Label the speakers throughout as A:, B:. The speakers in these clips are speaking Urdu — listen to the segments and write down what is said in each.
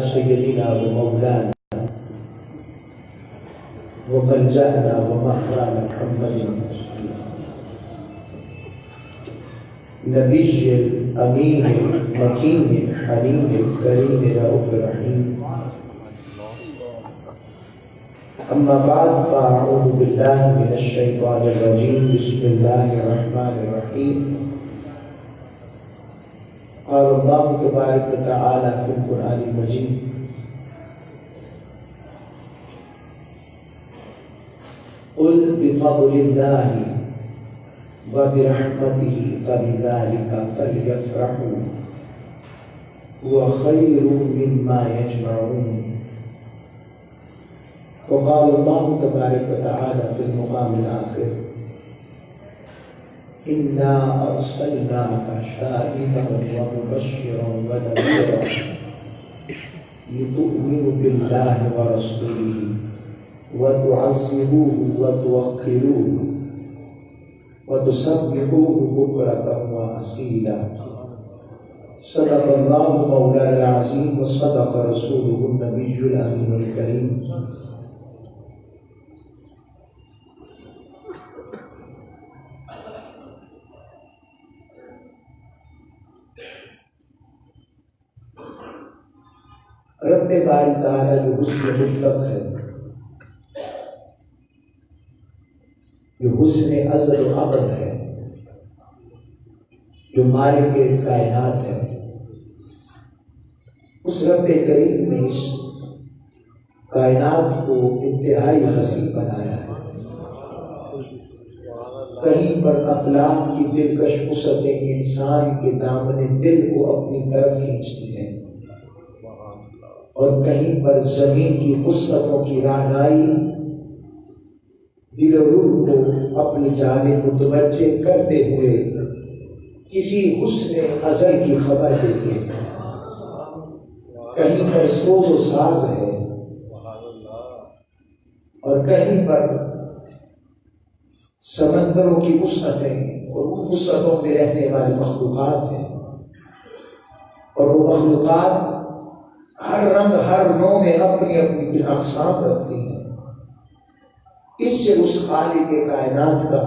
A: سيدنا ومولانا وملجأنا ومأوانا محمد نبي الأمين المكين الحليم الكريم الرؤوف الرحيم. أما بعد فأعوذ بالله من الشيطان الرجيم. بسم الله الرحمن الرحيم. قال الله تبارك وتعالى في القرآن المجيد: قل بفضل الله وبرحمته فبذلك فليفرحوا هو خير مما يجمعون. وقال الله تبارك وتعالى في المقام الآخر: إنا أرسلناك شاهدا ومبشرا ونذيرا لتؤمنوا بالله ورسوله وتعزروه وتوقروه وتسبحوه بكرة وأصيلا. صدق الله مولانا العظيم وصدق رسوله النبي الأمين الكريم. رب باری تعالیٰ جو حسن مطلق ہے، جو حسن ازل و ابد ہے، جو مالک کائنات ہے، اس رب کریم نے اس کائنات کو انتہائی حسین بنایا ہے. کہیں پر افلاک کی دلکش وسعتیں انسان کے دامن دل کو اپنی طرف کھینچتی ہیں، اور کہیں پر زمین کی وسعتوں کی رہنمائی دل و روح کو اپنی جانب متوجہ کرتے ہوئے کسی حسن ازل کی خبر دیتے ہیں. کہیں پر سوز و ساز ہے، اور کہیں پر سمندروں کی وسعتیں اور ان وسعتوں میں رہنے والی مخلوقات ہیں، اور وہ مخلوقات ہر رنگ ہر نوع میں اپنی اپنی اقسام رکھتی ہیں. اس سے اس خالق کائنات کا،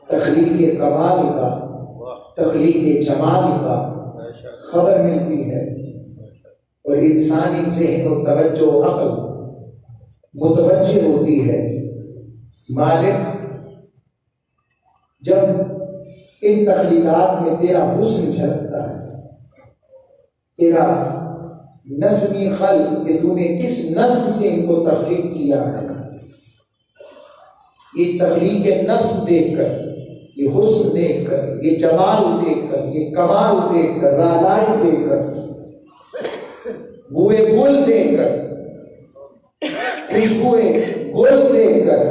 A: تخلیق کمال کا، تخلیق جمال کا خبر ملتی ہے، اور انسانی ذہن و توجہ و عقل متوجہ ہوتی ہے. مالک جب ان تخلیقات میں تیرا حسن جھلکتا ہے، تیرا نظمی خلق کہ تو نے کس نظم سے ان کو تخلیق کیا ہے، یہ تخلیق نظم دیکھ کر، یہ حسن دیکھ کر، یہ جمال دیکھ کر، یہ کمال دیکھ کر، رادائی دیکھ کر، بوئے گل دیکھ کر، خوشبوئے گل دیکھ کر،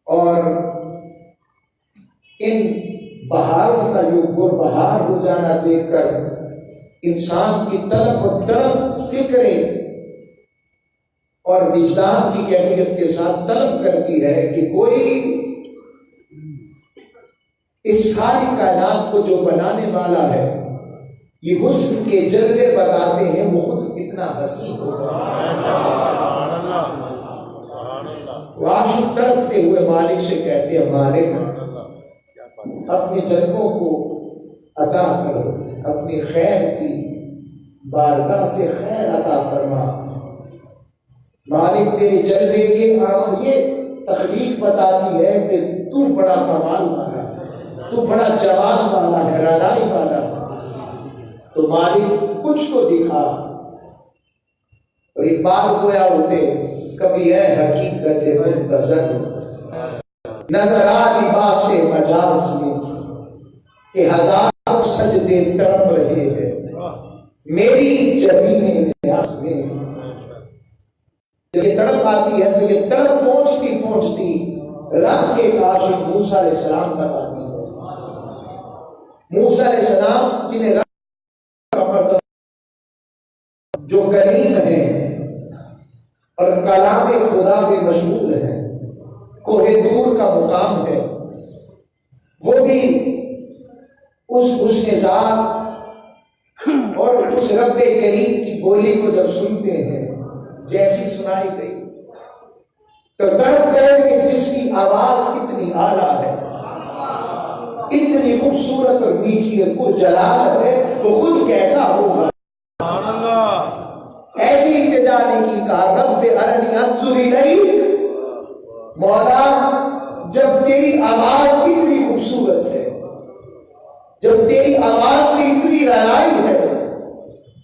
A: اور ان بہاروں کا جو گلبہار ہو جانا دیکھ کر انسان کی طلب اور تڑپ، فکریں اور وجدان کی کیفیت کے ساتھ طلب کرتی ہے کہ کوئی اس ساری کائنات کو جو بنانے والا ہے، یہ حسن کے جلوے بتاتے ہیں، وہ خود کتنا حسین ہوگا. وہ عاشق تڑپتے ہوئے مالک سے کہتے ہیں: مالک، اپنے جلووں کو عطا کرو، اپنی خیر کی بارگاہ سے خیر عطا فرما. مالک تیرے جلوے کے یہ تخلیق بتاتی ہے کہ تو بڑا کمال والا ہے، تو بڑا جمال والا ہے، رادائی والا ہے. تو مالک کچھ تو دکھا. اور ایک بار گویا ہوتے کبھی ہے حقیقت منتظر نظر آ لباس مجاز میں کہ ہزاروں سجدے تڑپ رہے ہیں میری جبین نیاز میں. جب یہ تڑپ آتی ہے تو یہ تڑپ پہنچتی پہنچتی رب کے عاشق موسیٰ علیہ السلام تک آتی ہے. موسیٰ علیہ السلام جنہیں رب کا مرتبہ جو کریم ہیں اور کلام خدا میں مشغول ہے، کوہ دور کا مقام ہے، وہ بھی اس حسن ذات اور اس رب کریم کی بولی کو جب سنتے ہیں جیسی سنائی گئی تو تڑپ گئے کہ جس کی آواز کتنی اعلیٰ ہے، اتنی خوبصورت اور میٹھی اور پرجلال ہے، وہ خود کیسا ہوگا۔ ایسی ابتدا نے کی، کہا رب ارنی انظر الیک، مولا جب تیری آواز اتنی خوبصورت ہے، جب تیری آواز میں اتنی رڑائی ہے،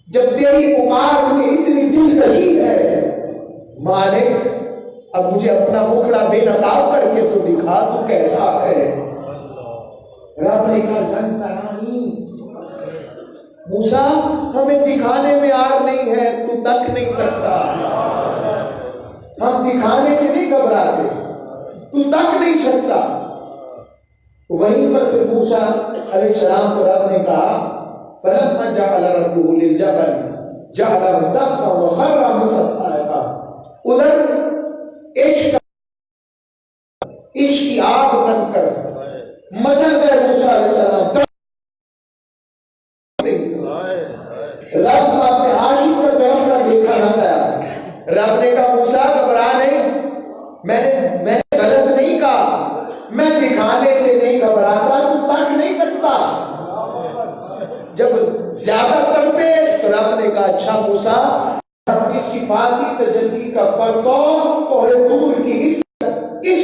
A: جب تیری پکار میں اتنی دلکشی ہے، مالک اب مجھے اپنا مکھڑا بے نقاب کر کے تو دکھا تو کیسا ہے۔ رب نے کہا لن ترانی، موسیٰ ہمیں دکھانے میں آر نہیں ہے، تو تک نہیں سکتا، ہم دکھانے سے نہیں گھبراتے، تو تک نہیں سکتا۔ وہیں پر پھر موسیٰ علیہ السلام کو رب نے کہا فَلَمَّا جَعَلَ رَبُّهُ لِلْجَبَلِ جَعَلَهُ دَكًّا وَخَرَّ مُوسَىٰ صَاعِقًا، ادھر عشق کی آگ بن کر مچل گئے موسیٰ علیہ السلام۔ رب کو اپنے عاشق پر طرف دیکھا نہ گیا۔ رب نے کہا موسیٰ گھبرا نہیں، میں نے غلط نہیں کہا، میں دکھانے سے نہیں گھبراتا، تو تک نہیں سکتا۔ جب زیادہ تڑپے تو رب نے کہا اچھا موسیٰ اپنی صفاتی تجلی کا پرفارم کوہ طور کی اس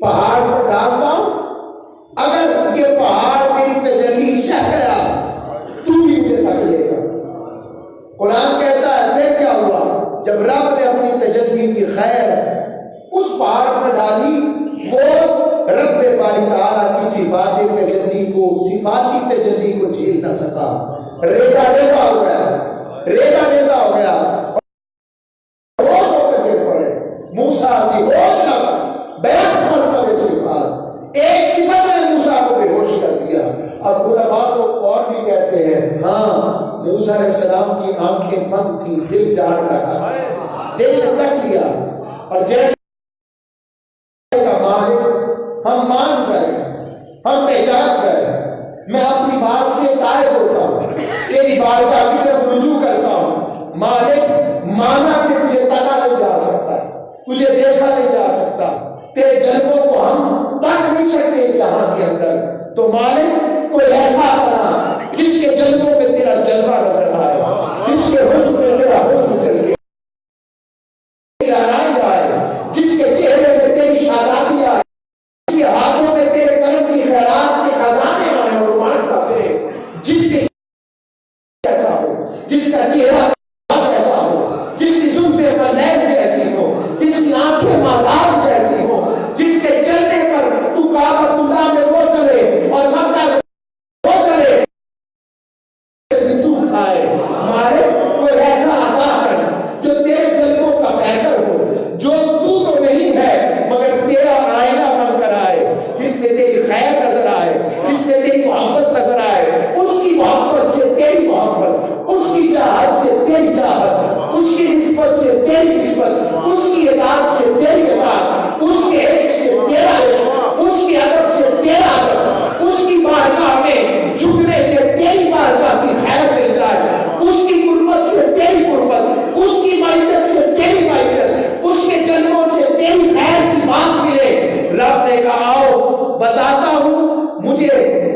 A: پہاڑ پر ڈالتا ہوں، اگر یہ پہاڑ میری تجلی سہ گیا تو بھی مجھے تک لے گا۔ قرآن کہتا ہے پھر کیا ہوا، جب رب نے اپنی تجلی کی خیر اس پہاڑ پر ڈالی، وہ رب باری تعالیٰ کی صفاتی تجلی کو جھیل نہ سکا، ریزہ ہو گیا، ریزہ ہو گیا، روز ہو کر گر پڑے۔ موسیٰ سے ہوش لگا، بیان مرتبہ صفات، ایک صفت نے موسیٰ کو بے ہوش کر دیا۔ اب علماء تو اور بھی کہتے ہیں ہاں موسیٰ علیہ السلام کی آنکھیں بند تھیں، دل جاگ رہا، دل نے تک لیا، اور جیسے ہم مان گئے، ہم پہچان گئے، میں اپنی بات سے طائب ہوتا ہوں، تیری بارگاہ کی طرف رجوع کرتا ہوں، مالک مانا کہ تجھے تکا نہیں جا سکتا، تجھے دیکھا نہیں جا سکتا، تیرے جلووں کو ہم تک نہیں سکتے اس جہاں کے اندر، تو مالک کوئی ایسا بنا جس کے جلووں میں تیرا جلوہ نظر آئے، جس کے حسن میں تیرا حسن چل گیا، جس کے چہرے میں تیری شادابی آئے، جس کے ہاتھوں میں تیرے کرم کی خیرات کے خزانے آئے اور مان کرتے، جس کے ایسا ہو، جس کا چہرہ ایسا ہو، جس کی زلفیں ملیل جیسی ہو، جس کی آنکھیں مازار جیسی ہو، جس کے چلنے پر تو کعبۃ اللہ میں وہ چلے اور مکہ وہ چلے تو کھائے، ہمارے کوئی ایسا عطا کر جو تیرے جلووں کا بہتر ہو، جو تو نہیں ہے مگر تیرا آئینہ بن کر آئے، جس میں تیری خیر نظر آئے، جس میں تیری محبت نظر آئے، اس کی محبت سے تیری محبت، اس کی چاہت سے تیری چاہت، اس کی نسبت سے تیری نسبت، اس کی اطاعت سے تیری اطاعت، اس کے عشق سے تیرا عشق، اس کے ادب سے تیرا ادب، اس کی بارگاہ میں جھکنے سے تیری بارگاہ کی خیر مل جائے، اس کی قربت سے تیری قربت، اس کی معیت سے تیری معیت، اس کے جنموں سے تیری خیر کی بات ملے۔ رب نے کہا آؤ بتاتا ہوں، مجھے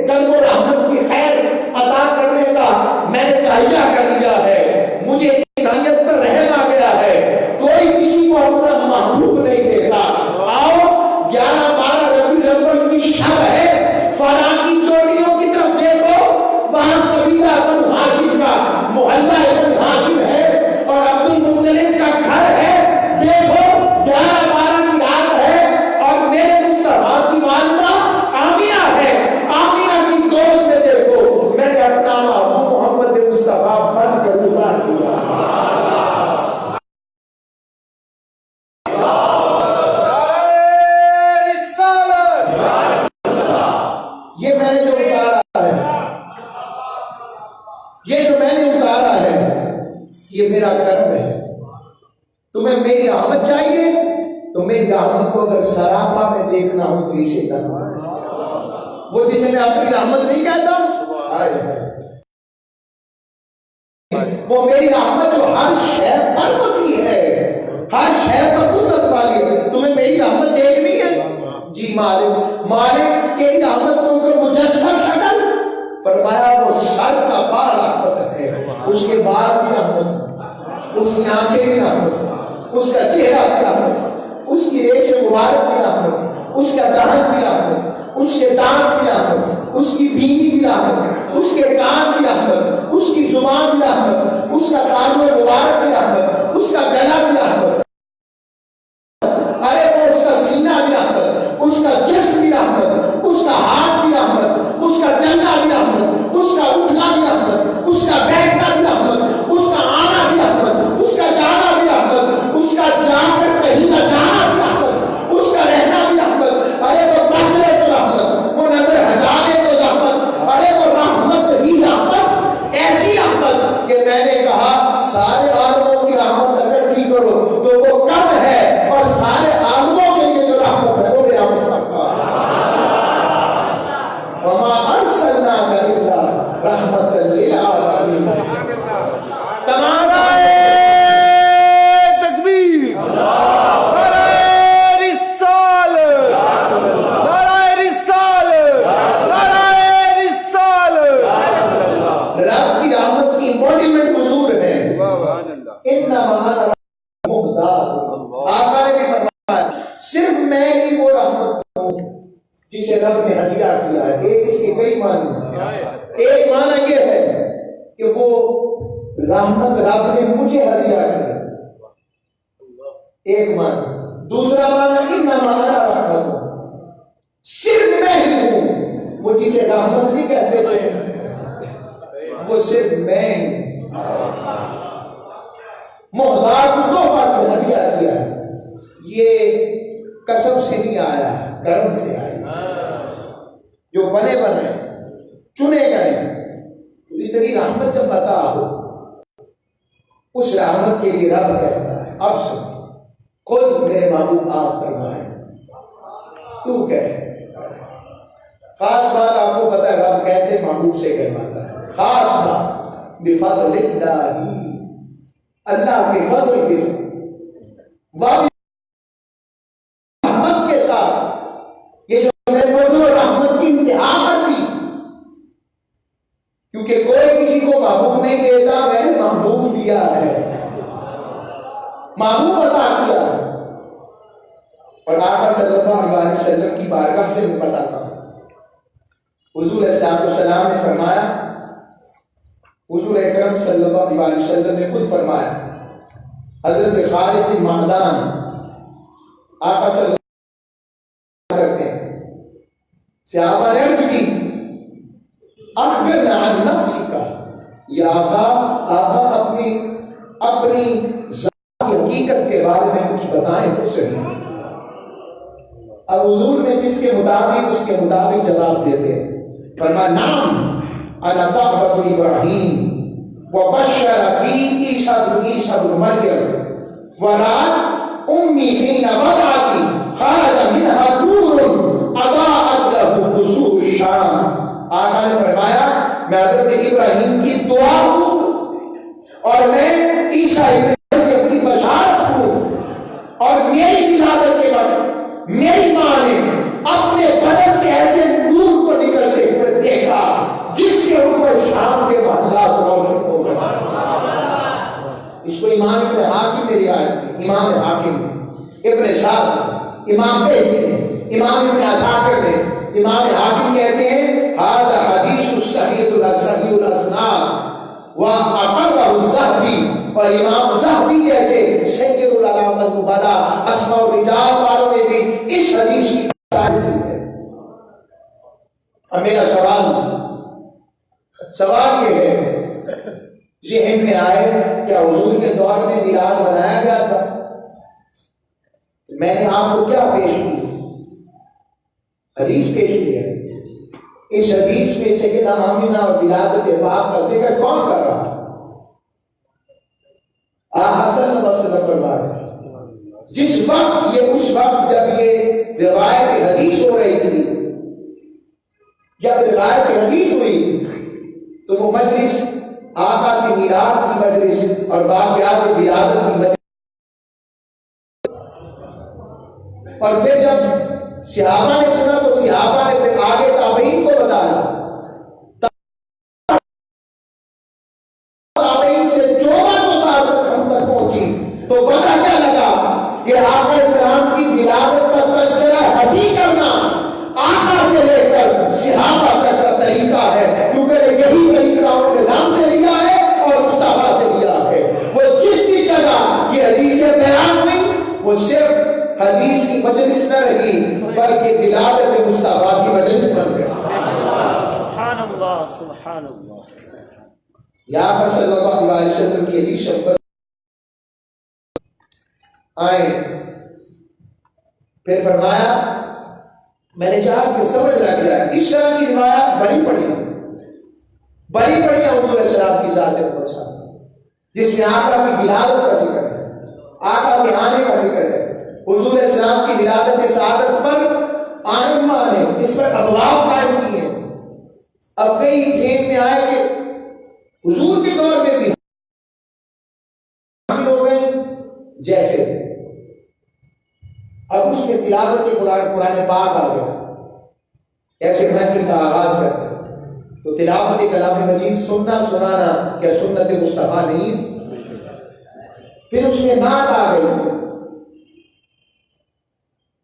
A: قلب و رحمت کی خیر عطا کرنے کا میں نے تہیہ کر دیا ہے، مجھے انسانیت پر رحم آ گیا ہے، کوئی کسی کو اپنا محبوب نہیں دیتا۔ آؤ 11-12 ربیع الاول کی شب ہے، فراں کی چوٹیوں کی طرف دیکھو، وہاں قبیلہ بنو ہاشم کا محلہ بنو ہاشم ہے اور عبد المطلب کا گھر ہے، دیکھو 11-12 کی رات ہے اور میرے مصطفیٰ کی والدہ آمینہ ہے، آمینہ کی گود میں دیکھو میں نے اپنا محبوب محمد مصطفیٰ بن کر گزار دیا۔ یہ میں نے جو اتارا ہے، یہ جو میں نے اتارا ہے، یہ میرا کرم ہے۔ تمہیں میری رحمت چاہیے تو میری رحمت کو اگر سراپا میں دیکھنا ہو تو اسے کرنا، وہ جسے میں اپنی رحمت نہیں کہتا وہ میری رحمت جو ہر شے پر وسیع ہے، ہر شے پر وسعت والی ہے. تمہیں میری رحمت دیکھنی ہے؟ جی مالک. مالک تیری رحمت کو مجسم شکل فرمایا وہ سر کا بار رحمت ہے، اس کے بعد بھی رحمت، اس کی آنکھیں بھی رحمت، اس کا چہرہ بھی رحمت، اس کی ریش مبارک بھی رحمت، اس کا دہن بھی رحمت، اس کے دانت بھی رحمت، اس کی بینی بھی رحمت، اس کے کان بھی رحمت، اس کی زبان بھی رحمت، اس کا کان مبارک بھی رحمت، اس کا گلا بھی رحمت، ارے وہ اس کا سینہ بھی رحمت، اس کا جسم بھی رحمت، اس کا ہاتھ بھی رحمت، اس کا چلنا بھی رحمت، اس کا اٹھنا بھی رحمت، اس کا بیٹھنا بھی رحمت، اس کا آنا بھی رحمت، اس کا جانا بھی رحمت، اس کا جا کر کہیں نہ جانا بھی رحمت، اس کا رہنا بھی رحمت. ارے وہ بدلے تو رحمت، وہ نظر ہٹا دے تو رحمت. ارے وہ رحمت ہی رحمت، ایسی رحمت کہ میں نے کہا سارے عالموں کی رحمت اکٹھی کرو تو وہ کم ہے، اور سارے عالموں کے لیے جو رحمت ہے وہ میرا مصطفیٰ. وما ارسلناک الا رحمت للعالمین. تمام
B: تکبیر، نعرہ رسالت، نعرہ رسالت، نعرہ رسالت.
A: رب کی رحمت کی امبوڈیمنٹ حضور ہے. انما انا مہداد. آقا نے بھی فرمایا صرف میں ہی وہ رحمت ہوں جسے رب نے ہدیہ کیا ہے. ایک اس کے کئی معنی ہیں. ایک معنی یہ ہے کہ وہ رحمت رب نے مجھے ہدیہ کیا، ایک معنی. دوسرا معنی انما انا رحمت ہوں، صرف میں ہی ہوں وہ جسے رحمت نہیں کہتے تھے، وہ صرف میں ہی. محتاج کو تحفہ کو ہدیہ کیا ہے. یہ کسب سے نہیں آیا، کرم سے آیا. جو بنے بنائے چنے گئے. تو اتنی رحمت جب عطا ہو، اس رحمت کے لیے رب کہتا ہے اب سن خود میرے محبوب آپ فرمائے تو کہے. خاص بات آپ کو پتا ہے رب کہتے محبوب سے کہواتا ہے. خاص بات بفضل اللہ، اللہ کے فضل کے ساتھ رحمت کے ساتھ. یہ جو میں فضل و رحمت کی انتہا پر تھی، کیونکہ کوئی کسی کو محبوب نہیں دیتا، میں نے محبوب دیا ہے، محبوب عطا کیا. اور آقا صلی اللہ علیہ وسلم کی بارگاہ سے میں بتاتا ہوں. حضور صلی اللہ علیہ وسلم نے فرمایا، حضور اکرم صلی اللہ علیہ وسلم نے خود فرمایا، حضرت خالد بن معدان آقا صلی اللہ علیہ وسلم کرتے ہیں، صحابہ نے عرض کی اخبرنا عن نفسک یا آقا اپنی ذات کی حقیقت کے بارے میں کچھ بتائیں تو صحیح. اب حضور نے جس کے مطابق اس کے مطابق جواب دیتے ہیں. فرمایا نعم انا تعبد ابراہیم وبشر بی عیسی بن مریم ورات امی حين وضعتي خرج منها نور اضاءت له قصور الشام. آقا نے فرمایا میں حضرت ابراہیم کی دعا ہوں اور میں عیسیٰ ابن مریم کی بشارت ہوں. اور میری ولادت کے وقت میری ماں نے اپنے بدن سے ایسے نور کو نکلتے ہوئے دیکھا جس سے اوپر شام کے محلات روشن ہو گئے. اس کو امام ابن حاکم نے روایت کی. امام حاکم ابن سعد، امام بہقی نے، امام ابن عساکر نے. امام حاکم کہتے ہیں هذا حدیث الصحیح الصحیح الاسناد واقرہ الذہبی. اور امام ذہبی جیسے سید العلامہ النبلا اسماء الرجال والوں نے بھی اس حدیث کی تعریف کی ہے. اب میرا سوال یہ ہے ذہن میں آئے کیا حضور کے دور میں میلاد منایا گیا تھا؟ میں نے آپ کو کیا پیش کی؟ حدیث پیش کی ہے. اس حدیث میں سیدنا آمینہ اور ولادت پاک کا ذکر کون کر رہا ہے؟ آقا صلی اللہ علیہ وسلم فرما رہے ہیں جس وقت یہ اس وقت جب یہ روایت حدیث ہو رہی تھی، جب روایت حدیث ہوئی تو وہ مجلس آقا کی میلاد کی مجلس اور واقعات ولادت کی مجلس. اور پھر جب صحابہ نے سنا تو صحابہ نے پھر آگے تابعین کو بتایا. تابعین سے 1400 سال تک ہم تک پہنچی تو پتہ کیا لگا کہ آقا السلام کی ولادت کا تذکرہ ہنسی کرنا آقا سے لے کر صحابہ تک کا طریقہ ہے، کیونکہ یہی طریقہ انہوں نے نام سے لیا ہے اور مصطفیٰ سے لیا ہے. وہ جس کی جگہ یہ حدیثیں بیان ہوئی وہ صرف حدیث کی مجلس نہ رہی بلکہ ولادت مصطفیٰ کی مجلس بن گئی.
C: سبحان اللہ سبحان اللہ.
A: یا آقا صلی اللہ علیہ وسلم کی حدیث شریف آئے پھر فرمایا میں نے چاہا کہ سمجھ لگ جائے اس طرح کی روایات بڑی پڑی ہیں حضور السلام کی ذات مقدس جس میں آقا کی ولادت کا ذکر ہے، آقا کے آنے کا ذکر ہے. حضور السلام کی ولادت کے سعادت پر آئمہ نے اس پر ابواب قائم کی ہیں. اب کئی ذہن میں آئے کہ حضور کے دور میں بھی ہو گئے جیسے اب اس میں تلاوت کے قرآن پاک آ گیا، ایسے محفل کا آغاز کرتے تو تلاوت کلام مجید سننا سنانا کیا سنت مصطفیٰ نہیں؟ پھر اس میں نعت آ گئی.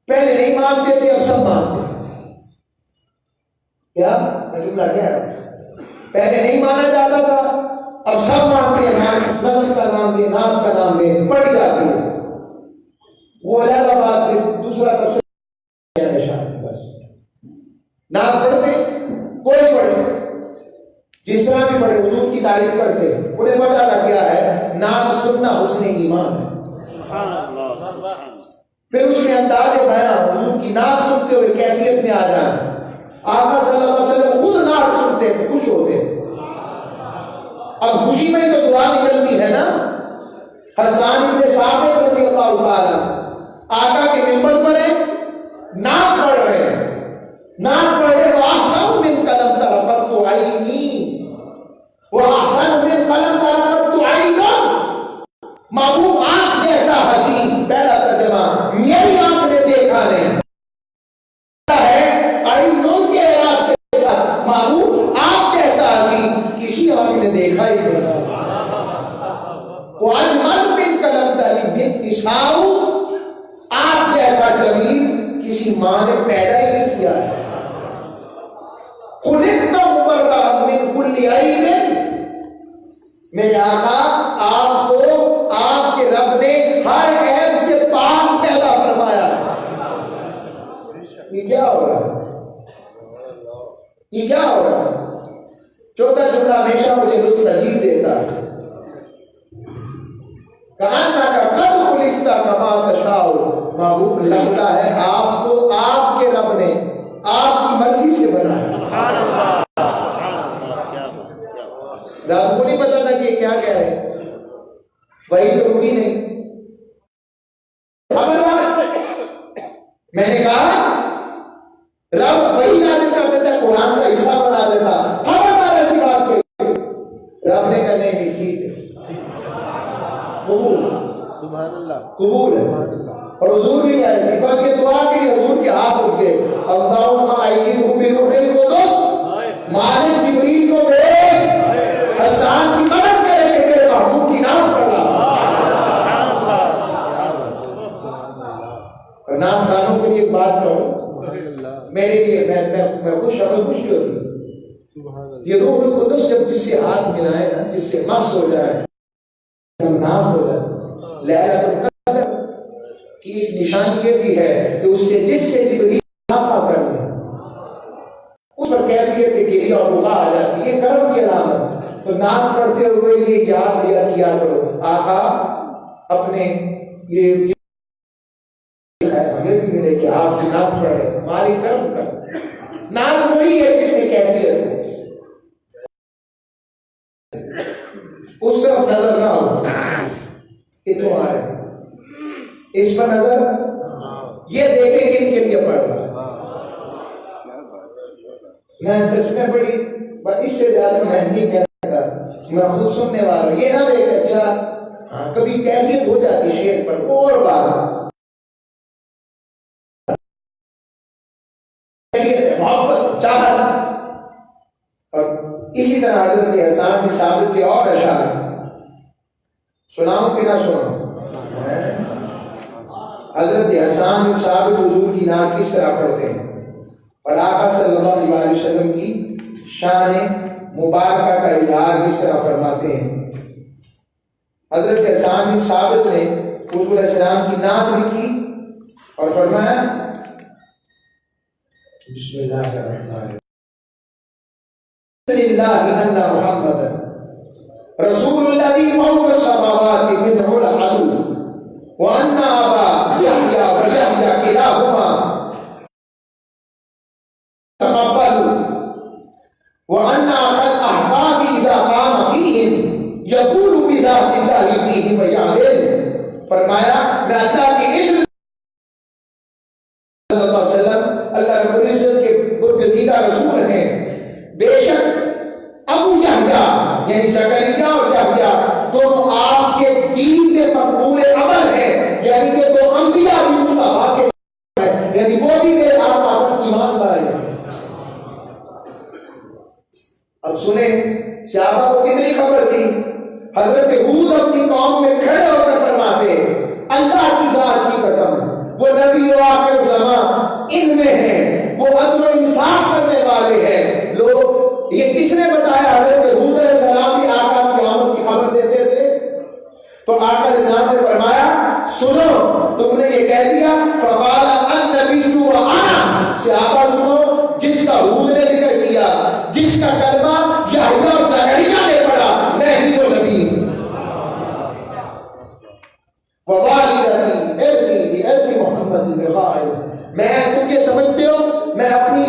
A: پہلے نہیں مانتے تھے اب سب مانتے. کیا جملہ کیا ہے؟ پہلے نہیں مانا جاتا تھا اب سب مانتے ہیں. نظم کا نام دے، نعت کا نام دے، پڑھی جاتی ہے. وہ علیحدہ بات ہے. دوسرا تفسیر بس نعت پڑھتے کوئی پڑھے جس طرح بھی پڑھے حضور کی تعریف کرتے انہیں پتہ لگ گیا ہے نعت سننا حسن ایمان ہے.
C: سبحان اللہ سبحان اللہ.
A: پھر اس میں انداز بیان حضور کی نعت سنتے ہوئے کیفیت میں آ جائیں. آقا صلی اللہ علیہ وسلم خود نعت سنتے خوش ہوتے. اب خوشی میں تو دعا نکلتی ہے نا. حسان بن ثابت رضی اللہ تعالیٰ آقا کے ممبر پر ہیں، نعت پڑھ رہے ہیں، نعت پڑھ رہے وَأَحْسَنُ مِنْ قَلَمْ تَرَقَبْتُ عَيْنِي وَأَحْسَنُ مِنْ قَلَمْ تَرَقَبْتُ عَيْنًا. محبوب آنکھ جیسا حسین، پہلا ترجمہ میری آنکھ نے دیکھا نہیں ہے. عینوں کے اعراب کے ساتھ محبوب آنکھ جیسا حسین کسی آنکھ نے دیکھا ہی نہیں. وَأَجْمَلُ مِنْ قَلَمْ تَلِدِ نِسَاءُ آپ جیسا جمیل کسی ماں نے پیدا ہی نہیں کیا ہے. خُلِقْتَ مُبَرَّأً مِنْ كُلِّ عَيْبٍ. میرے آقا آپ کو آپ کے رب نے ہر عیب سے پاک پیدا فرمایا. یہ کیا ہو رہا ہے؟ یہ کیا ہو رہا ہے؟ چوتھا جملہ ہمیشہ مجھے لطف عجیب دیتا ہے. کَأَنَّكَ قَدْ خُلِقْتَ كَمَا تَشَاءُ. محبوب لگتا ہے آپ کو آپ کے رب نے آپ کی مرضی سے بنایا.
C: سبحان اللہ سبحان اللہ. کیا بات.
A: رب کو نہیں پتا تھا کہ کیا کیا ہے. وہی ضروری نہیں. میں نے کہا رب وہی نازل کر دیتا قرآن کا حصہ بنا دیتا. خبردار ایسی بات پہ رب نے کہا نہیں ٹھیک ہے قبول.
B: سبحان اللہ
A: قبول ہے. اور حضور بھی کہہ رہے بلکہ دعا کے لیے حضور کے ہاتھ اٹھ کے اللہم ایدیہم بروح القدس مالک جبریل کو بھیج حسان کی مدد کرے کہ تیرے محبوب کی نعت پڑھا. نعت خانوں کے لیے ایک بات کہوں میرے لیے میں خوش ہمیں خوشی ہوتی ہے. یہ روح القدس جب جس سے ہاتھ ملائے نا جس سے مست ہو جائے نام ہو جائے. لیلۃ القدر کی ایک نشانی یہ بھی ہے کہ اس سے جس سے جبریل اضافہ کر لے اس پر کیفیت گری اور بخا آ جاتی ہے. یہ کرم کی علامت. تو نعت پڑھتے ہوئے یہ یاد کیا کرو آقا اپنے یہ ہمیں بھی ملے کہ آپ کی نعت پڑھ رہے ہماری کرم کر. نعت وہی ہے جس میں کیفیت ہے. اس طرف نظر نہ ہو کہ تمہارے اس پر نظر یہ دیکھیں کن کے لیے پڑھ رہا ہے. میں تسبیح پڑھی اس سے زیادہ میں نہیں کہہ سکتا. میں خود سننے والا ہوں، یہ نہ دیکھ اچھا ہاں کبھی کیفیت ہو جاتی شعر پر اور بات محبت چاہت. اور اسی طرح حضرت حسان بن ثابت کے اور اشعار سناؤں کہ نہ سناؤں؟ حضرت حسان بن ثابت حضور کی نعت کس طرح پڑھتے ہیں اور آقا صلی اللہ علیہ وسلم کی شان مبارکہ کا اظہار کس طرح فرماتے ہیں. حضرت حسان بن ثابت نے حضور علیہ السلام کی نعت لکھی اور فرمایا بسم اللہ الرحمن الرحیم للہ ان محمد رسول الذی فوق السماوات من العلو وان ابا یحیی ویحیی کلاہما تقبلوا وان الاحقاف اذا قام فیہم یقول بذات اللہ فیہم ویعدل. فرمایا میں اللہ کی عزت صلی اللہ علیہ وسلم اللہ رب العزت کے برگزیدہ رسول ہیں. بے شک ابو یحییٰ یعنی زکریا اور یحییٰ دونوں آپ کے دین میں مقبول عمل ہیں، یعنی کہ دو انبیاء بھی مصطفیٰ کے ہیں، یعنی وہ بھی میرے آپ پر ایمان لائے ہیں. اب سنیں صحابہ کو کتنی خبر تھی. حضرت ہود اپنی قوم میں کھڑے ہو کر فرماتے اللہ کی ذات کی قسم وہ نبی و آخر زمان ان میں ہیں، وہ عدل و انصاف کرنے والے ہیں. لوگ یہ کس نے بتایا؟ حضرت ہود علیہ السلام بھی آقا کی آمد کی خبر دیتے تھے. تو آقا علیہ السلام نے فرمایا سنو تم نے یہ کہہ دیا فقال النبی وانا. صحابہ سنو جس کا ہود نے ذکر کیا، جس کا کلمہ یحییٰ اور زکریا نے پڑھا، میں ہی وہ نبی ہوں. ووالدتی ارضی بارض محمد بخائر. میں تم یہ سمجھتے ہو میں اپنی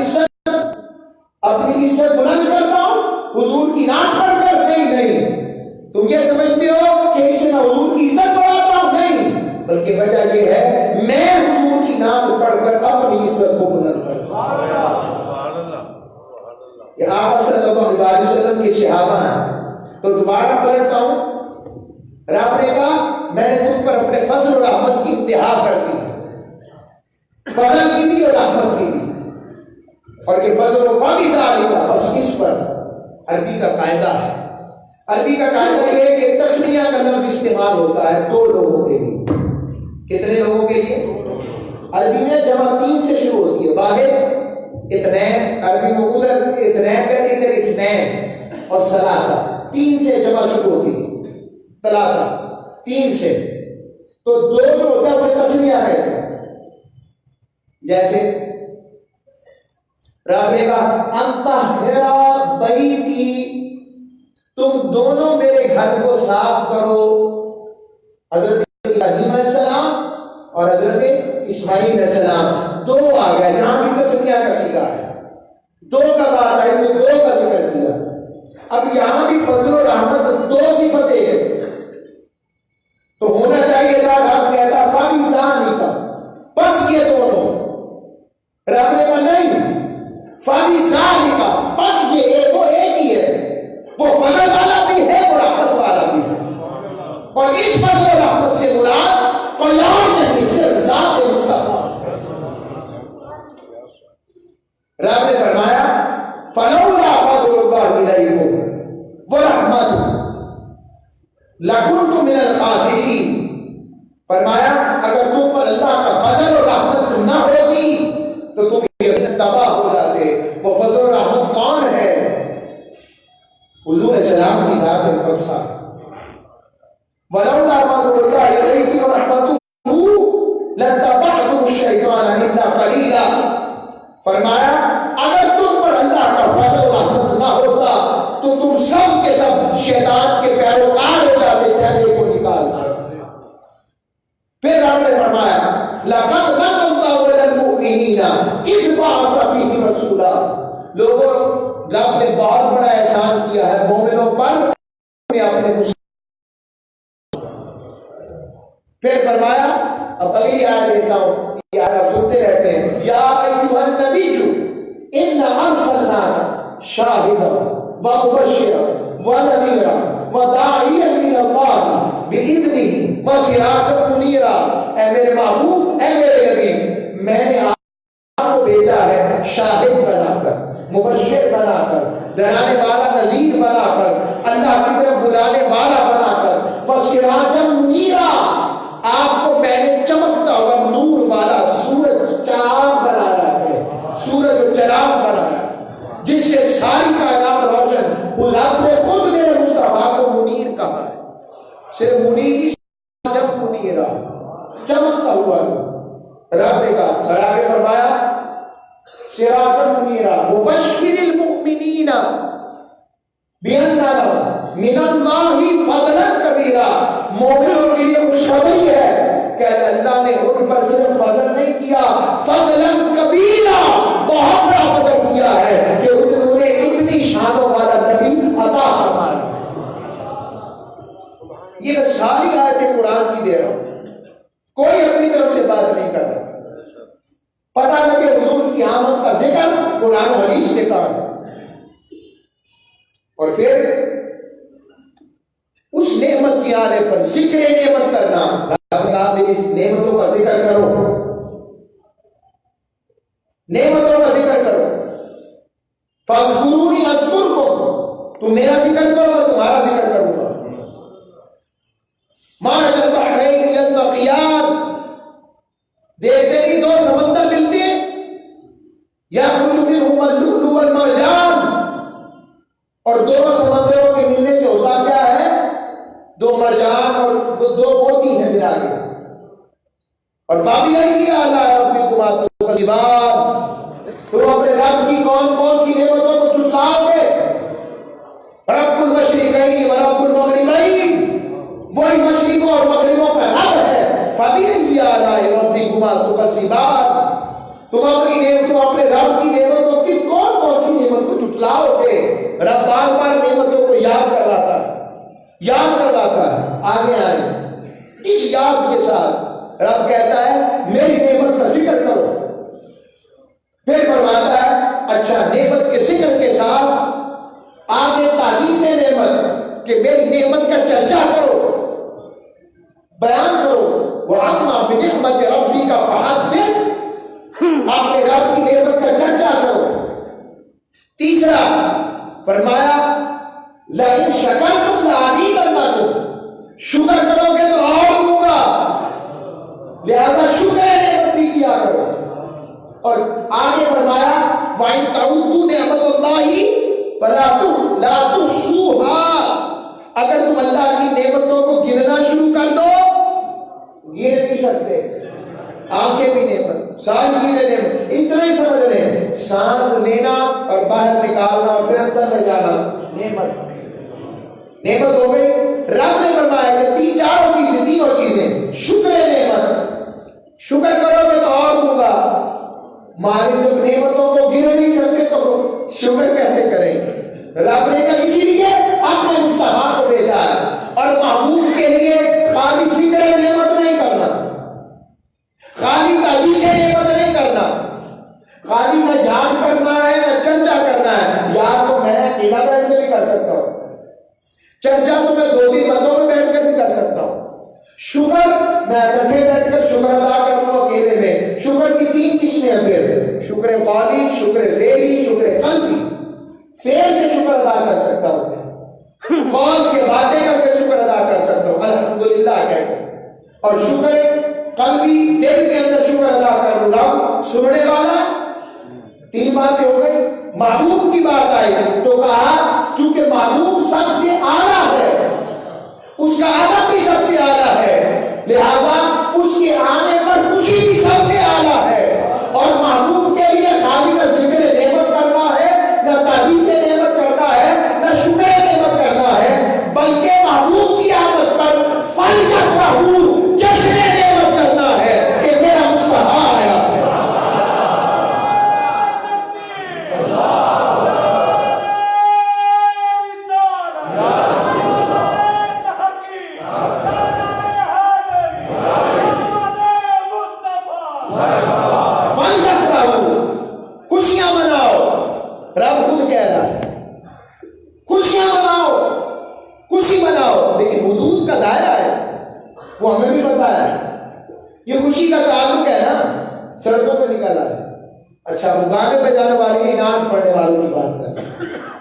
A: عزت بلند کرتا ہوں حضور کی نعت پڑھ کر؟ نہیں. تم یہ سمجھتے ہو کہ اس سے میں حضور کی عزت بڑھاتا ہوں؟ نہیں، بلکہ وجہ یہ ہے میں حضور کی نعت پڑھ کر اپنی عزت کو بلند کرتا ہوں. یہ آقا صلی اللہ علیہ وسلم کے صحابہ ہیں. تو دوبارہ پلٹتا ہوں. رب نے کہا میں نے تم پر اپنے فضل و رحمت کی انتہا کر دی، فضل کی بھی اور رحمت کی بھی. اور یہ فضل و فضل کا بس کس پر؟ عربی کا قاعدہ ہے. عربی کا قاعدہ یہ ہے کہ تسنیہ کا لفظ استعمال ہوتا ہے دو لوگوں کے لیے. کتنے لوگوں کے لیے؟ عربی میں جمع تین سے شروع ہوتی ہے. واحد اثنین، عربی میں ادھر اثنین کہتے ہیں، ادھر اثنین، اور ثلاثہ تین سے جمع شروع ہوتی ہے. ثلاثہ تین سے، تو دو جو ہوتا ہے اسے تسنیہ کہتے ہیں. جیسے رب نے کہا انطہرا بیتی، تم دونوں میرے گھر کو صاف کرو. حضرت ابراہیم علیہ السلام اور حضرت اسماعیل علیہ السلام دو آ گئے، جہاں بھی تسنیہ کا صیغہ ہے. دو کا بات آئی تو دو کا ذکر کیا. اب یہاں بھی فضل و رحمت دو صفتیں ہیں تو ہونا چاہیے تھا رب کہتا فبذالک کا بس یہ دونوں. رب نے کہا نہیں فبذالک کا بس یہ ایک وہ ایک ہی ہے، وہ فضل والا بھی ہے وہ رحمت والا بھی ہے. اور اس فضل و رحمت سے مراد قیام نہیں صرف ذات مصطفیٰ. رب نے فرمایا فلولا فضل اللہ علیکم ورحمتہ لکنتم من الخاسرین. فرمایا اگر تم پر اللہ کا فضل اور رحمت نہ ہوتی تو تم تباہ ہو جاتے. وہ فضل اور رحمت کون ہے؟ حضور علیہ السلام کی ذات القدسہ. ولولا فضل اللہ علیکم ورحمتہ لاتبعتم الشیطان الا قلیلا. فرمایا اگر تم پر اللہ کا فضل و رحمت نہ ہوتا تو تم سب کے سب شیطان کے پیروکار ہو جاتے چہرے کو نکال کر. پھر ہم نے فرمایا لقد من اللہ علی المؤمنین اذ بعث فیہم رسولا. لوگوں رب نے بہت بڑا احسان کیا ہے مومنوں پر. میں اپنے پھر فرمایا اب اگلی آیت دیتا ہوں، یہ آیت آپ سنتے رہتے ہیں. یا ایھا النبی انا ارسلناک شاہدا ومبشرا ونذیرا وداعیا الی اللہ باذنہ وسراجا منیرا۔ اے میرے محبوب، اے میرے نبی، میں نے آپ کو بھیجا ہے شاہد بنا کر، مبشر بنا کر، ڈرانے والا نذیر بنا کر، اللہ کی طرف بلانے والا بنا کر، وسراجا منیرا، آپ کو میں نے چمکتا ہوا نور والا سورج چراغ بنایا ہے، سورج و چراغ بنایا ہے جس سے ساری کائنات روشن۔ وہ رب نے خود میرے مصطفیٰ کو منیر کہا ہے، صرف منیر جب منیرا، چمکتا ہوا رب نے کہا، کھڑا کے فرمایا سراجا منیرا مبشر المؤمنین بأن لهم من اللہ فضلا کبیرا۔ مومنوں کے لیے خوشخبری ہے کہ اللہ نے ان پر صرف فضل نہیں کیا، فضلا کبیرا، بہت بڑا فضل کیا ہے کہ انہوں نے اتنی شانوں والا نبی عطا فرمایا۔ یہ ساری آیتیں قرآن کی دے رہا ہوں، کوئی اپنی طرف سے بات نہیں کر رہا، پتہ نہ کہ حضور کی آمد کا ذکر قرآن و حدیث نے کہا ہے۔ اور پھر اس نعمت کی آنے پر ذکر نعمت کرنا، رب نے کہا میری نعمتوں کا ذکر کرو، نعمتوں کا ذکر کرو، فاذکرونی اذکرکم، تم میرا ذکر کرو میں تمہارا ذکر کروں گا۔ مرج البحرین یلتقیان، دیکھتے ہی دو سمندر ملتے ہیں، یخرج منہما اللؤلؤ والمرجان، اور دونوں سمندروں کے ملنے سے ہوتا کیا ہے؟ دو مرجان اور دو موتی ہیں ملا کے۔ اور فَبِأَيِّ آلَاءِ رَبِّكُمَا تُكَذِّبَانِ، تم اپنے رب کی کون کون سی نعمتوں کو جھٹلاؤ گے؟ رب المشرقین ورب المغربین، وہی مشرقوں اور مغربوں کا رب ہے۔ فَبِأَيِّ آلَاءِ رَبِّكُمَا تُكَذِّبَانِ، تم اپنی نعمتوں، اپنے رب کی نعمتوں کی کون کون سی نعمت کو جھٹلاؤ گے؟ رب بار بار نعمتوں کو یاد کرواتا ہے، یاد کرواتا ہے۔ آگے آئے اس یاد کے ساتھ رب کہتا ہے میری نعمت کا ذکر کرو، پھر فرماتا ہے اچھا نعمت کے ذکر کے ساتھ آگے تحدیث نعمت کہ میری نعمت کا چرچا کرو، بیان کرو۔ وَأَمَّا بِنِعْمَتِ رَبِّكَ فَحَدِّثْ، اپنے رب کی نعمت کا چرچا کرو۔ تیسرا فرمایا لَإِن شَكَرْتُمْ لَأَزِيدَنَّكُمْ، شکر کرو گے تو اور دوں گا، لہذا شکر نعمت بھی کیا کرو۔ اور آگے فرمایا وَإِن تَعُدُّوا نِعْمَتَ اللَّهِ فَلَا تُحْصُوهَا، اگر تم اللہ کی نعمتوں کو گرنا شروع کر دو گر نہیں سکتے۔ آنکھیں بھی نعمت، ساری چیزیں نعمت، اتنا ہی سمجھ لیں، سانس لینا اور باہر نکالنا اور پھر اندر لے جانا نعمت، نعمت ہو گئی۔ رب نے فرمایا کہ تینوں چیزیں شکر نعمت، شکر کرو گے تو اور دوں گا۔ مالک جب نعمتوں کو گر نہیں سکتے تو شکر کیسے کریں؟ رب نے کہا اسی لیے اپنے مصطفیٰ کو بھیجا ہے، اور محبوب کے لیے خالی ذکر نعمت نہیں کرنا، خالی تعریف نعمت نہیں کرنا، خالی نہ یاد کرنا ہے نہ چرچا کرنا ہے۔ یاد تو میں اکیلا بیٹھ کے بھی کر سکتا ہوں، چرچا تو میں 2-3 بندوں میں بیٹھ کر بھی کر سکتا ہوں، شکر میں اکٹھے بیٹھ کر شکر ادا کروں اکیلے میں۔ شکر کی 3 قسمیں ہیں، پھر شکر قولی، شکر فعلی، شکر قلبی۔ فعل سے شکر ادا کر سکتا ہوں، قول سے باتیں کر کے شکر ادا کر سکتا ہوں الحمدللہ کہہ کے، اور شکر قلبی دل کے اندر شکر ادا کر رہا سننے والا۔ 3 باتیں ہو گئی۔ محبوب کی بات آئی تو کہا چونکہ محبوب سب سے اعلیٰ ہے، اس کا ادب بھی سب سے اعلیٰ ہے، لہذا اس کے آنے پر خوشی بھی سب سے اعلیٰ ہے۔ اور محبوب کے لیے خالی نہ ذکر نعمت کرنا ہے، نہ تعریف نعمت کرنا ہے، نہ شکر نعمت کرنا ہے، بلکہ محبوب کی آمد پر فَلْيَفْرَحُوا، جشن نعمت کرنا ہے کہ میرا مصطفیٰ آیا ہے۔ وہ ہمیں بھی پتا ہے. یہ خوشی کا تعلق ہے نا, سڑکوں پہ نکل آئے. اچھا وہ گانے پہ جانے والی نعت پڑھنے والوں کی بات کریں,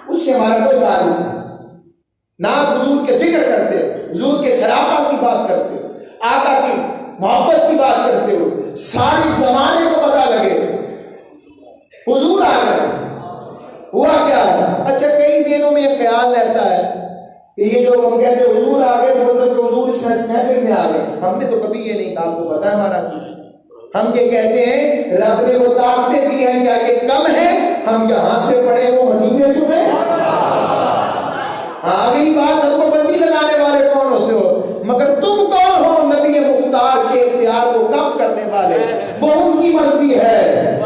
A: اس سے ہمارا کوئی تعلق نہیں. نعت حضور کے ذکر کرتے ہو, حضور کے سراپا کی بات کرتے ہو, آقا کی محبت کی بات کرتے ہو, ساری زمانے کو پتا لگے حضور آ گئے. ہوا کیا ہے؟ اچھا کئی ذہنوں میں یہ خیال رہتا ہے کہ یہ جو ہم کہتے ہیں حضور آ گئے تو مطلب کہ حضور اس محفل میں آ گئے. ہم نے تو کبھی یہ نہیں کہا, آپ کو پتا ہے ہمارا کی. ہم یہ کہتے ہیں رب نے وہ طاقتیں دی ہیں, کیا یہ کم ہے ہم یہاں سے پڑھے وہ مدینے سے پڑھے؟ آگئی بات. ہم کو بندی لگانے والے کون ہوتے ہو, مگر تم کون ہو نبی مختار کے اختیار کو کم کرنے والے؟ وہ ان کی مرضی ہے,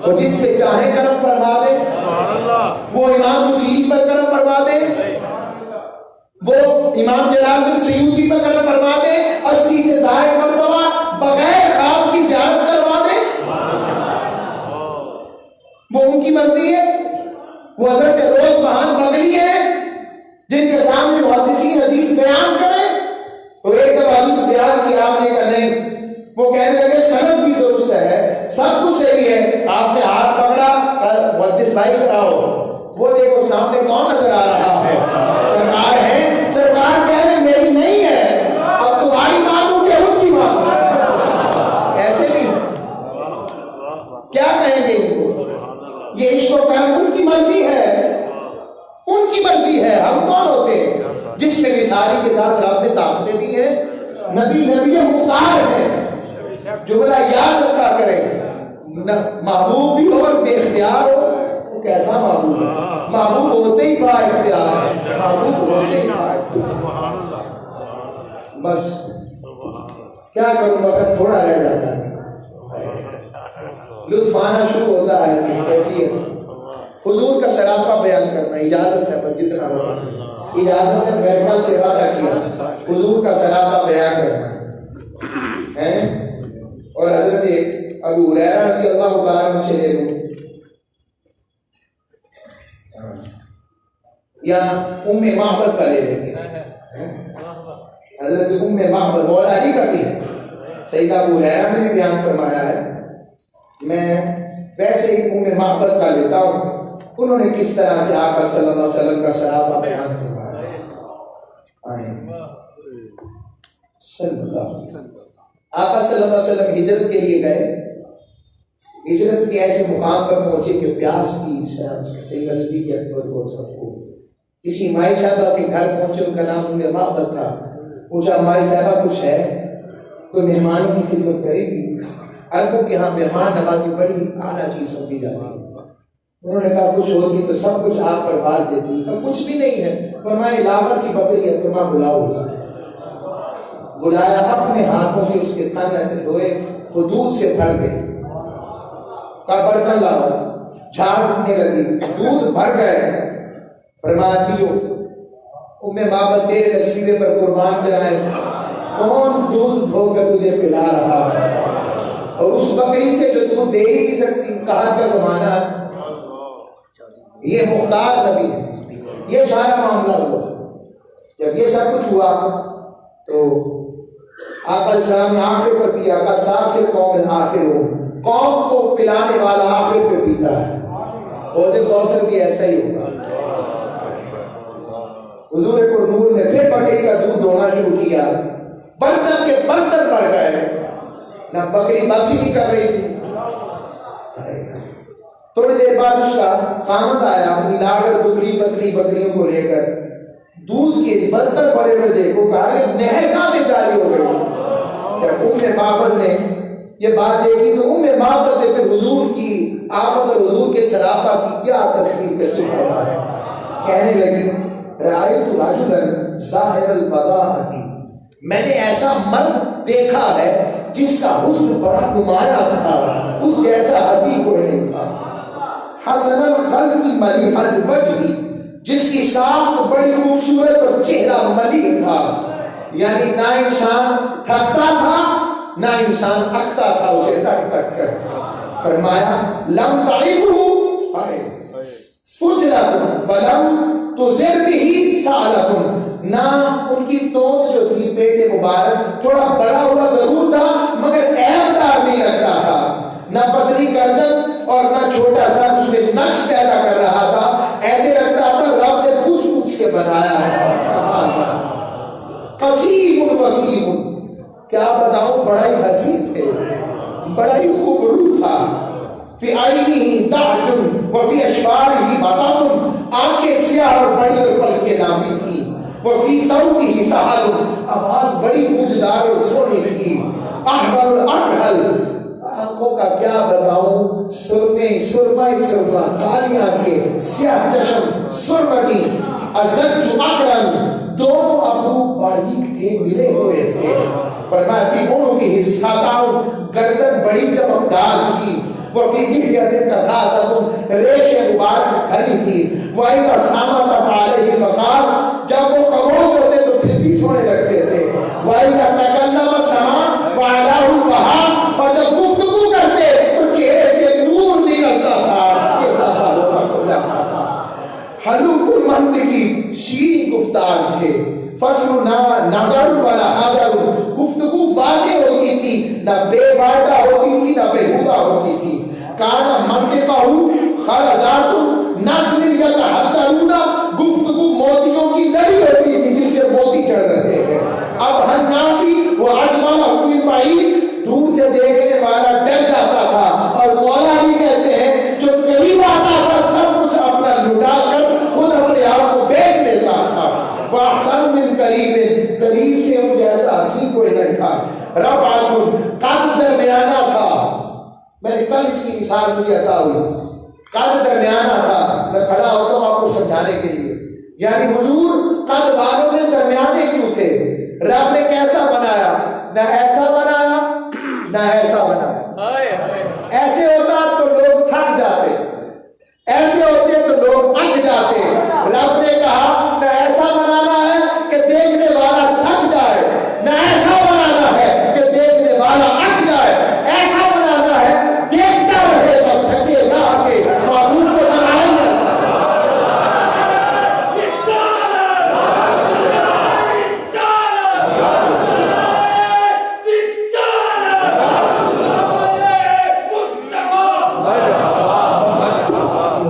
A: وہ جس پہ چاہے کرم فرما دے. وہ امام مسیح پر کرم فرما دے, وہ امام جلال الدین سیوطی پر کرم فرما دے, 80 سے زائد مرتبہ بغیر خواب کی زیارت کروا دے. وہ ان کی مرضی ہے. وہ حضرت روز بہان بغلی ہے جن کے سامنے محدثین حدیث بیان کریں تو ایک دفعہ حدیث بیان کی, آپ نے کہا نہیں. وہ کہنے لگے سند بھی درست ہے, سب کچھ صحیح ہے, آپ نے ہاتھ پکڑا, محدث بھائی کراؤ. وہ دیکھو سامنے کون نظر آ رہا ہے, سرکار ہے. سرکار کہہ رہے میری نہیں ہے, اب تمہاری معلوم ہے ان کی بات. ایسے بھی کیا کہیں گے ان کو؟ یہ عشق و کرم ان کی مرضی ہے, ان کی مرضی ہے. ہم کون ہوتے ہیں جس میں مثالی کے ساتھ رب نے طاقتیں دی ہیں؟ نبی مختار ہے. جملہ یاد رکھا کریں, محبوب بھی ہو اور بے اختیار ہو. وہ کیسا محبوب ہے؟ محبوب ہوتے ہی با اختیار ہے, محبوب ہوتے ہی با اختیار. بس کیا کروں, وقت تھوڑا رہ جاتا ہے, لطف آنا شروع ہوتا ہے. حضور کا سراپا بیان کرنا اجازت ہے, پر جتنا ہو اجازت ہے. محفل سے وعدہ کیا حضور کا سراپا بیان کرنا ہے. اور حضرت ابو ہریرہ رضی اللہ تعالیٰ عنہ سے لے لوں, یا ام معبد کا لے لیتے ہیں. حضرت ام معبد مولا علی کا بھی ہے, سیدہ ابو ہریرہ نے بھی بیان فرمایا ہے. میں ویسے ہی ام معبد کا لیتا ہوں, انہوں نے کس طرح سے آقا صلی اللہ علیہ وسلم کا سراپا بیان فرمایا ہے. آقا صلی اللہ علیہ وسلم ہجرت کے لیے گئے. ہجرت کے ایسے مقام پر پہنچے کہ پیاس کی سیدہ صدیق اکبر کو سب کو. کسی مائی صاحبہ کے گھر پہنچے, ان کا نام ام معبد تھا. پوچھا مائی صاحبہ کچھ ہے, کوئی مہمانوں کی خدمت کرے گی؟ عربوں کے ہاں مہمان نوازی بڑی اعلیٰ چیز سمجھی جاتی ہے. انہوں نے کہا کچھ ہوتی تو سب کچھ آپ پر بات دیتی. کچھ بھی نہیں ہے. فرمایا علاوہ سی بکری ہے, تمہاں بلاؤ اسے. بلایا, اپنے ہاتھوں سے اس کے تھن ایسے دھوئے, وہ دودھ سے بھر گئے. کہا برتن لاؤ, جھاڑ اٹھنے لگی, دودھ بھر گئے. فرمایا پیو. ام معبد تیرے نصیبے پر قربان چڑھائے, کون دودھ دھو کر تجھے پلا رہا ہے, اور اس بکری سے جو دودھ دے ہی نہیں سکتی. کہاں کا زمانہ ہے, یہ مختار نبی ہے. یہ سارا معاملہ ہوا. جب یہ سب کچھ ہوا تو آقا علیہ السلام نے آخر پر پیا. کہا ساقی قوم آخر ہو, قوم کو پلانے والا آخر پہ پیتا ہے. حوض کوثر بھی ایسا ہی ہوگا. حضور کو نور نے پھر بکری کا دودھ دھونا شروع کیا. برتن کے برتن بھر گئے, نہ بکری بس ہی کر رہی تھی. تھوڑی دیر بعد اس کا خامد آیا, اپنی لاغر دبلی پتلی بکریوں کو لے کر. دودھ کے برتن بڑے ہوئے دیکھو, کہا یہ نہر کہاں سے جاری ہو گئی. جب ام معبد نے یہ بات دیکھی تو ام معبد نے پھر حضور کی آمد اور حضور کے سراپا کی کیا تشریف ہے سبحان اللہ. کہنے لگی رأیت رجلا ظاہر البضاعۃ, میں نے ایسا مرد دیکھا ہے جس کا حسن بڑا نمایاں تھا, اس جیسا حسین کوئی نہیں تھا. حسن الخلق ملیح الوجہ, جس کی ساخت بڑی خوبصورت اور چہرہ ملیح تھا. یعنی نہ انسان تھکتا تھا نہ انسان اکتا تھا اسے تک تک کر. فرمایا لم تعبہ فجلۃ ولم تضر به سالۃ, نہ ان کی توت جو تھی پیٹ مبارک تھوڑا بڑا ہوا ضرور تھا مگر عیبدار نہیں لگتا تھا، نہ پتلی گردن اور نہ چھوٹا سا اس میں نقش پیدا کر رہا تھا، ایسے لگتا تھا رب نے پوچھ پوچھ کے بنایا ہے۔ قصیم وسیم، کیا بتاؤں، بڑا ہی حسین تھے، بڑا ہی خوبرو تھا۔ فی عینہ تعجب وفی اشفارہ بطن، آنکھیں سیاہ اور بڑی اور پلکیں نامی تھی، وفی صوتہ سحر، آواز بڑی گونجدار اور سونی تھی، احمر الاکحل، آنکھوں کا کیا بتاؤں، سرمے سرما کالی آنکھیں، سیاہ چشم سرمنی، ازج اقرن، دونوں ابرو باریک تھے، ملے ہوئے تھے۔ فرمایا فی عنقہ سطع، گردن بڑی چمکدار تھی، وفی لحیۃ کثاۃ، ریش مبارک کھلی تھی، وَإِذَا سَمَتَ فَعَلَيْهِ الْمَقَامُ، جب وہ خاموش ہوتے تو پھر بھی سونے لگتے تھے، وَإِذَا تَكَلَّمَ السَّمَاءُ وَعَلَاهُ الْبَهَارُ، اور جب گفتگو کرتے تو چہرے سے نور نکلتا تھا، یہ بہاروں کا کھلا تھا۔ حلوق المنطقی، شیریں گفتار تھے، فصل نظر ولا حجر، گفتگو واضح ہوتی تھی، نہ بے فائدہ ہوتی تھی نہ بیہودہ ہوتی تھی۔ کانا منطقہ خرزات نظم یتحدرون، گفتگو موتیوں کی نہیں ہوتی تھی جس سے موتی چڑھ رہے ہیں۔ اب ہناسی وہ اجمل حکومت پائی، دور سے دیکھنے والا ڈر جاتا تھا، اور مولا بھی کہتے ہیں جو قریب آتا تھا سب کچھ اپنا لٹا کر خود اپنے آپ کو بیچ لیتا تھا۔ وَأَحْسَنُ مِنْ قَرِيبٍ، قریب سے ان جیسا حسین کوئی نہیں تھا۔ رَبْعَةٌ، قد درمیانہ تھا، میں نے کل اس کی مثال مجھے عطا ہوئی، قد درمیانہ تھا، میں کھڑا ہوتا ہوں آپ کو سمجھانے کے لیے، یعنی حضور قد والوں میں درمیانے کیوں تھے؟ رب نے کیسا بنایا؟ نہ ایسا بنایا نہ ایسا بنایا۔ ایسے ہوتا تو لوگ تھک جاتے، ایسے ہوتے تو لوگ اک جاتے۔ رب نے کہا نہ ایسا بنانا ہے کہ دیکھنے والا تھک جائے، نہ ایسا بنانا ہے کہ دیکھنے والا اک جائے، ایسا بنانا ہے دیکھتا رہے تو تھکے نہ آگے، معبود کو بنایا ہی نہ تھا۔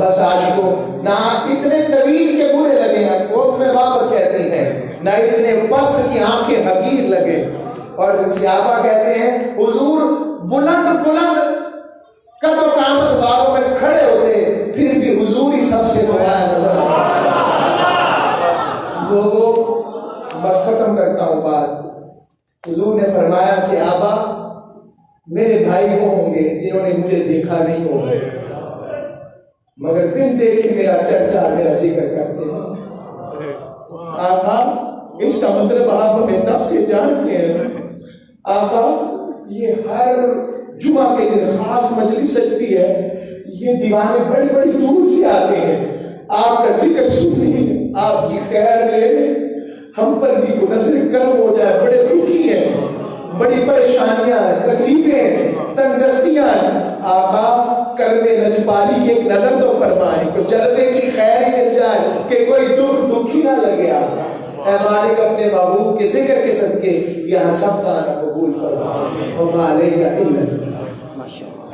A: بس عاشقوں، نہ اتنے طویل کے برے لگے ہیں، وہ میں بابر کہتے ہیں، نہ اتنے پست کی آنکھیں حقیر لگے، اور صحابہ کہتے ہیں حضور بلند بلند قد و قامت غاروں میں کھڑے ہوتے، پھر بھی حضور ہی سب سے نمایاں نظر آتے۔ لوگوں، بس ختم کرتا ہوں بات۔ حضور نے فرمایا صحابہ میرے بھائی وہ ہوں گے جنہوں نے مجھے دیکھا نہیں ہوگا مگر بن دیکھے میرا چرچا میرا ذکر کرتے ہیں۔ آقا اس کا مطلب آپ ہمیں تب سے جانتے ہیں، آقا یہ ہر جمعہ کے دن خاص مجلس سجتی ہے، یہ دیوانے بڑی بڑی دور سے آتے ہیں آپ کا ذکر سننے، آپ کی خیر لینے، ہم پر بھی کو نظر کرم ہو جائے، بڑے دکھی ہیں، بڑی پریشانیاں، تکلیفیں، تنگ دستیاں، آقا کرم نجپالی کی ایک نظر تو فرمائیں کہ جلوے کی خیر ہی مل جائے، کہ کوئی دکھ ہی نہ لگے۔ آقا اے مالک اپنے محبوب کے ذکر کے صدقے یہاں سب کا قبول فرما، وما علیک الا البلاغ۔